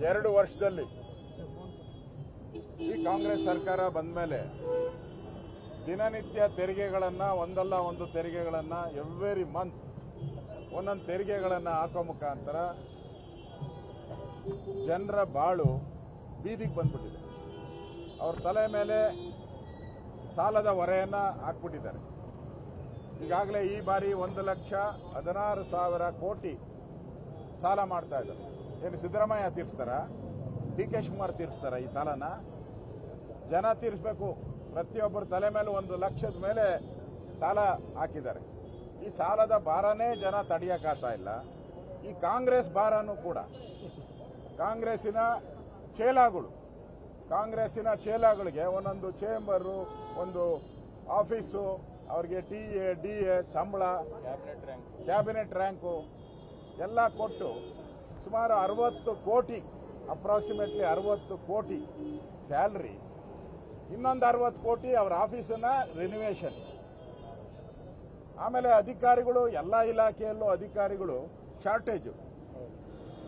2 ವರ್ಷದಲ್ಲಿ ಈ ಕಾಂಗ್ರೆಸ್ ಸರ್ಕಾರ ಬಂದ ಮೇಲೆ ದಿನನಿತ್ಯ ತೆರಿಗೆಗಳನ್ನು ಒಂದಲ್ಲ ಒಂದು ತೆರಿಗೆಗಳನ್ನು ಎವ್ರಿ ಮಂತ್ ಒಂದೊಂದು ತೆರಿಗೆಗಳನ್ನು ಹಾಕೋ ಮುಖಾಂತರ ಜನರ ಬಾಳು ಬೀದಿಗೆ ಬಂದ್ಬಿಟ್ಟಿದೆ. ಅವ್ರ ತಲೆ ಮೇಲೆ ಸಾಲದ ಹೊರೆಯನ್ನು ಹಾಕ್ಬಿಟ್ಟಿದ್ದಾರೆ. ಈಗಾಗಲೇ ಈ ಬಾರಿ 1,16,000 ಕೋಟಿ ಸಾಲ ಮಾಡ್ತಾ ಇದ್ದಾರೆ. ಏನು ಸಿದ್ದರಾಮಯ್ಯ ತೀರಿಸ್ತಾರ? ಡಿ ಕೆ ಶಿವಕುಮಾರ್ ತೀರಿಸ್ತಾರ? ಈ ಸಾಲನ ಜನ ತೀರಿಸಬೇಕು. ಪ್ರತಿಯೊಬ್ಬರ ತಲೆ ಮೇಲೆ 1 ಲಕ್ಷದ ಮೇಲೆ ಸಾಲ ಹಾಕಿದ್ದಾರೆ. ಈ ಸಾಲದ ಭಾರನೇ ಜನ ತಡೆಯಕ್ಕಾಗ್ತಾ ಇಲ್ಲ. ಈ ಕಾಂಗ್ರೆಸ್ ಭಾರನೂ ಕೂಡ ಕಾಂಗ್ರೆಸ್ಸಿನ ಚೇಲಾಗಳಿಗೆ ಒಂದೊಂದು ಚೇಂಬರು, ಒಂದು ಆಫೀಸು, ಅವ್ರಿಗೆ TA, DA ಸಂಬಳ, ಕ್ಯಾಬಿನೆಟ್ ರ್ಯಾಂಕು ಎಲ್ಲ ಕೊಟ್ಟು ಸುಮಾರು 60 ಕೋಟಿ, ಅಪ್ರಾಕ್ಸಿಮೇಟ್ಲಿ 60 ಕೋಟಿ ಸ್ಯಾಲ್ರಿ, ಇನ್ನೊಂದು 60 ಕೋಟಿ ಅವರ ಆಫೀಸನ್ನ ರಿನಿವೇಷನ್. ಆಮೇಲೆ ಅಧಿಕಾರಿಗಳು, ಎಲ್ಲ ಇಲಾಖೆಯಲ್ಲೂ ಅಧಿಕಾರಿಗಳು ಶಾರ್ಟೇಜು.